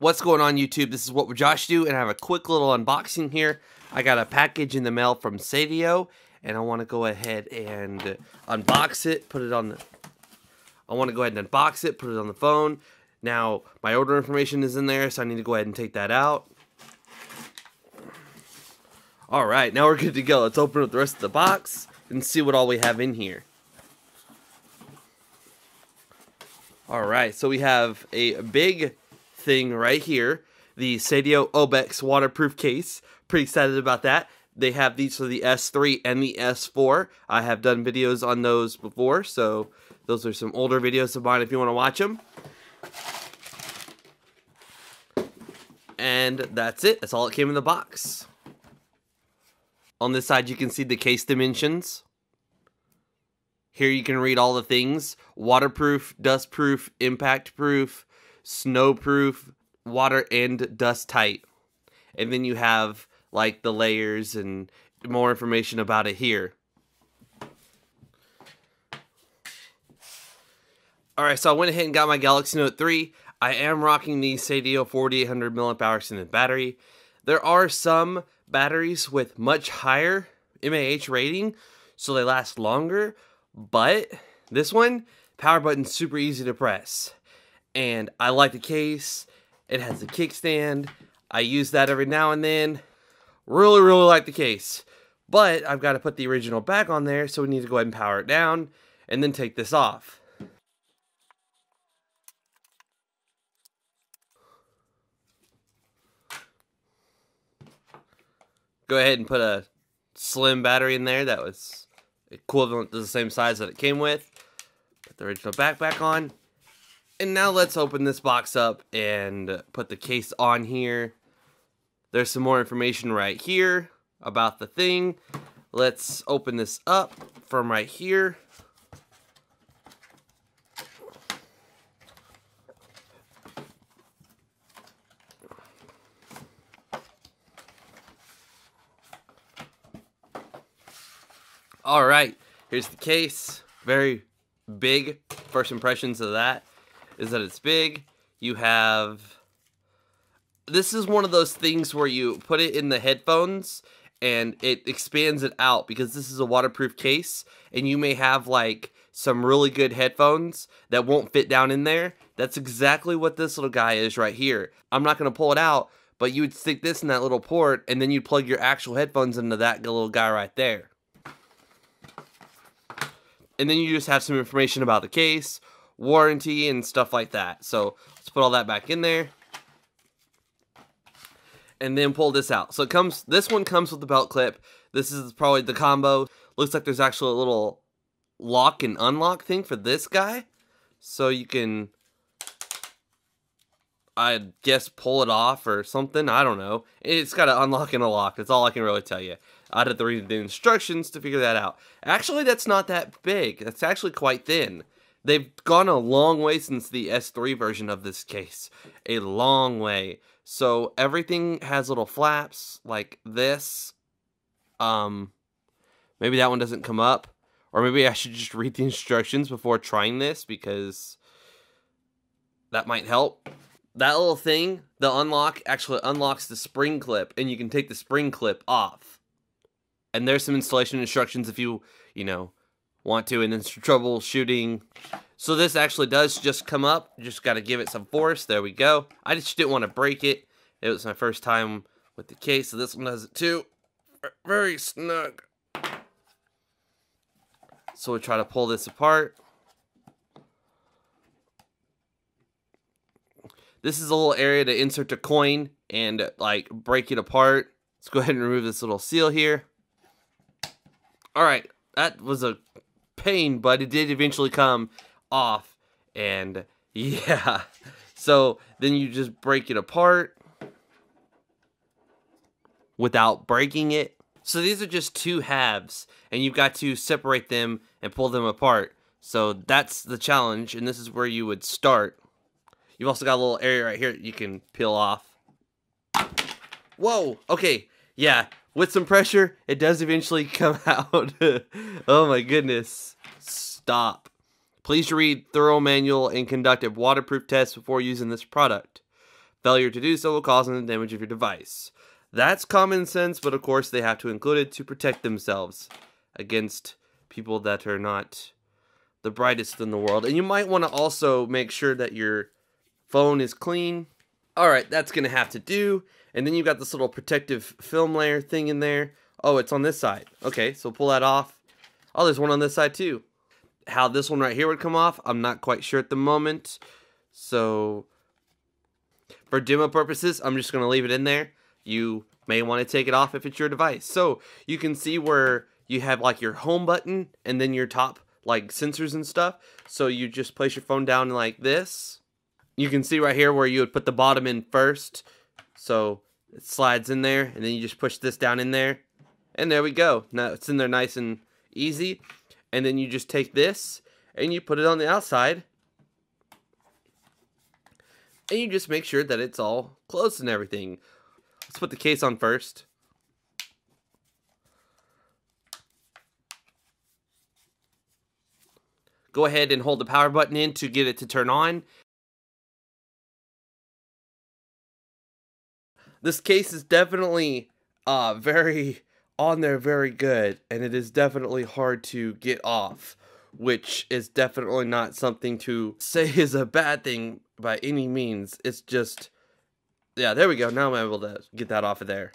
What's going on, YouTube? This is wwjoshdew, and I have a quick little unboxing here. I got a package in the mail from Seidio, and I want to go ahead and unbox it, put it on the... I want to go ahead and unbox it, put it on the phone. Now, my order information is in there, so I need to go ahead and take that out. Alright, now we're good to go. Let's open up the rest of the box and see what all we have in here. Alright, so we have a big thing right here, the Seidio Obex waterproof case. Pretty excited about that. They have these for the S3 and the S4. I have done videos on those before, so those are some older videos of mine if you want to watch them. And that's it. That's all that came in the box. On this side you can see the case dimensions. Here you can read all the things: waterproof, dustproof, impact proof, snowproof, water and dust tight. And then you have like the layers and more information about it here. Alright, so I went ahead and got my Galaxy Note 3. I am rocking the Seidio 4800 mAh extended battery. There are some batteries with much higher mAh rating, so they last longer, but this one, power button's super easy to press. And I like the case. It has a kickstand. I use that every now and then. Really like the case. But I've got to put the original back on there, so we need to go ahead and power it down and then take this off. Go ahead and put a slim battery in there that was equivalent to the same size that it came with. Put the original back on. And now let's open this box up and put the case on here. There's some more information right here about the thing. Let's open this up from right here. Alright, here's the case. Very big. First impressions of that is that it's big. You have... This is one of those things where you put it in the headphones and it expands it out, because this is a waterproof case and you may have like some really good headphones that won't fit down in there. That's exactly what this little guy is right here. I'm not going to pull it out, but you would stick this in that little port and then you'd plug your actual headphones into that little guy right there. And then you just have some information about the case, warranty, and stuff like that. So let's put all that back in there. And then pull this out. So it comes. This one comes with the belt clip. This is probably the combo. Looks like there's actually a little lock and unlock thing for this guy. So you can, I guess, pull it off or something. I don't know. It's got an unlock and a lock. That's all I can really tell you. I'd have to read the instructions to figure that out. Actually, that's not that big. That's actually quite thin. They've gone a long way since the S3 version of this case. A long way. So everything has little flaps like this. Maybe that one doesn't come up. Or maybe I should just read the instructions before trying this, because that might help. That little thing, the unlock, actually unlocks the spring clip, and you can take the spring clip off. And there's some installation instructions if you want to, and then some troubleshooting. So this actually does just come up. You just got to give it some force. There we go. I just didn't want to break it. It was my first time with the case, so this one does it too. Very snug. So we'll try to pull this apart. This is a little area to insert a coin and like break it apart. Let's go ahead and remove this little seal here. Alright, that was a pain, but it did eventually come off. And yeah, so then you just break it apart without breaking it. So these are just two halves, and you've got to separate them and pull them apart. So that's the challenge, and this is where you would start. You've also got a little area right here that you can peel off. Whoa, okay, yeah, with some pressure, it does eventually come out. Oh my goodness, stop. Please read thorough manual and conduct a waterproof test before using this product. Failure to do so will cause the damage of your device. That's common sense, but of course they have to include it to protect themselves against people that are not the brightest in the world. And you might want to also make sure that your phone is clean. Alright, that's going to have to do. And then you've got this little protective film layer thing in there. Oh, it's on this side. Okay, so pull that off. Oh, there's one on this side too. How this one right here would come off, I'm not quite sure at the moment. So, for demo purposes, I'm just going to leave it in there. You may want to take it off if it's your device. So, you can see where you have like your home button and then your top like sensors and stuff. So, you just place your phone down like this. You can see right here where you would put the bottom in first. So, it slides in there and then you just push this down in there. And there we go. Now, it's in there nice and easy. And then you just take this and you put it on the outside. And you just make sure that it's all closed and everything. Let's put the case on first. Go ahead and hold the power button in to get it to turn on. This case is definitely very on there, very good, and it is definitely hard to get off, which is definitely not something to say is a bad thing by any means. It's just, yeah, there we go. Now I'm able to get that off of there.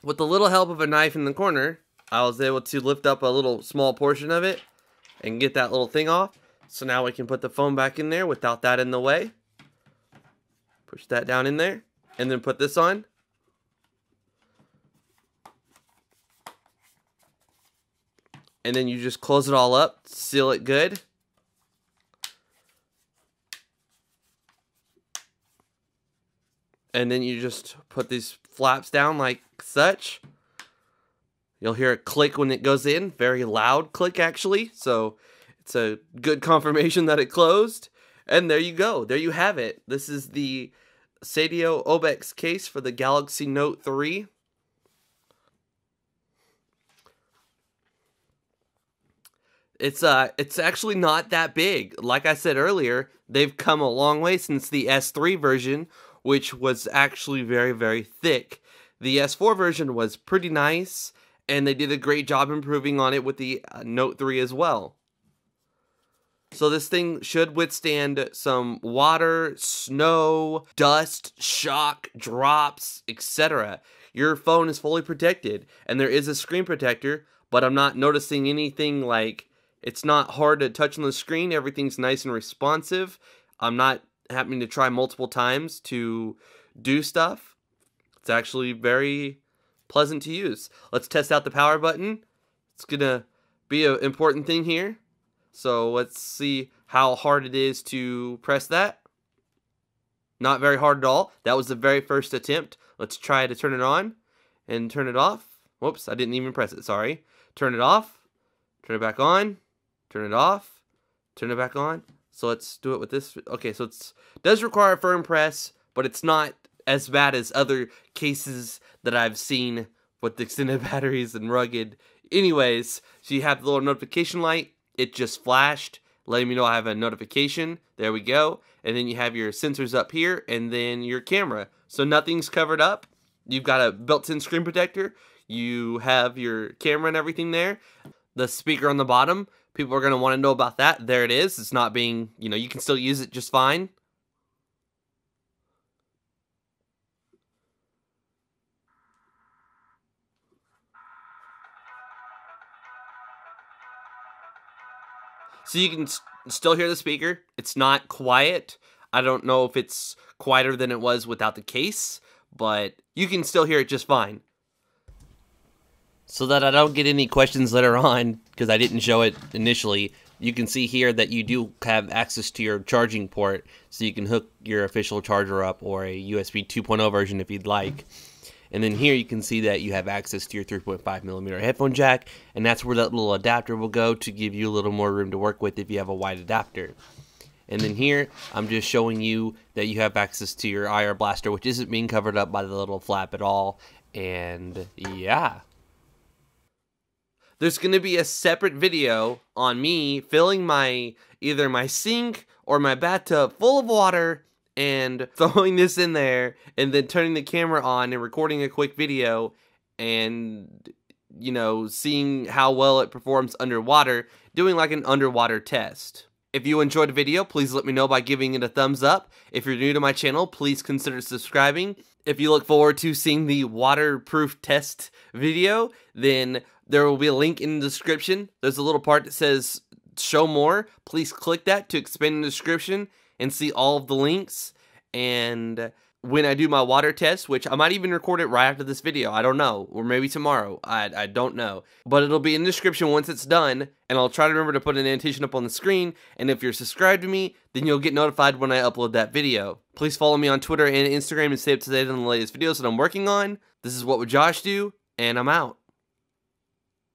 With a little help of a knife in the corner, I was able to lift up a little small portion of it and get that little thing off. So now we can put the phone back in there without that in the way. Push that down in there and then put this on. And then you just close it all up, seal it good. And then you just put these flaps down like such. You'll hear a click when it goes in, very loud click actually. So it's a good confirmation that it closed. And there you go. There you have it. This is the Seidio Obex case for the Galaxy Note 3. It's actually not that big. Like I said earlier, they've come a long way since the S3 version, which was actually very, very thick. The S4 version was pretty nice, and they did a great job improving on it with the Note 3 as well. So this thing should withstand some water, snow, dust, shock, drops, etc. Your phone is fully protected, and there is a screen protector, but I'm not noticing anything like, it's not hard to touch on the screen, everything's nice and responsive. I'm not having to try multiple times to do stuff. It's actually very pleasant to use. Let's test out the power button. It's gonna be an important thing here. So let's see how hard it is to press that. Not very hard at all. That was the very first attempt. Let's try to turn it on and turn it off. Whoops, I didn't even press it, sorry. Turn it off, turn it back on, turn it off, turn it back on. So let's do it with this. Okay, so it does require a firm press, but it's not as bad as other cases that I've seen with extended batteries and rugged. Anyways, so you have the little notification light. It just flashed, letting me know I have a notification. There we go. And then you have your sensors up here, and then your camera. So nothing's covered up. You've got a built-in screen protector. You have your camera and everything there. The speaker on the bottom, people are going to want to know about that. There it is. It's not being, you can still use it just fine. So you can still hear the speaker. It's not quiet. I don't know if it's quieter than it was without the case, but you can still hear it just fine. So that I don't get any questions later on, because I didn't show it initially, you can see here that you do have access to your charging port, so you can hook your official charger up, or a USB 2.0 version if you'd like. And then here you can see that you have access to your 3.5mm headphone jack, and that's where that little adapter will go to give you a little more room to work with if you have a wide adapter. And then here, I'm just showing you that you have access to your IR blaster, which isn't being covered up by the little flap at all. And yeah. there's going to be a separate video on me filling either my sink or my bathtub full of water and throwing this in there and then turning the camera on and recording a quick video and, you know, seeing how well it performs underwater, doing like an underwater test. If you enjoyed the video, please let me know by giving it a thumbs up. If you're new to my channel, please consider subscribing. If you look forward to seeing the waterproof test video, then there will be a link in the description. There's a little part that says show more. Please click that to expand the description and see all of the links. And when I do my water test, which I might even record it right after this video, I don't know, or maybe tomorrow, I don't know, but it'll be in the description once it's done, and I'll try to remember to put an annotation up on the screen, and if you're subscribed to me, then you'll get notified when I upload that video. Please follow me on Twitter and Instagram and stay up to date on the latest videos that I'm working on. This is What Would Josh Do, and I'm out.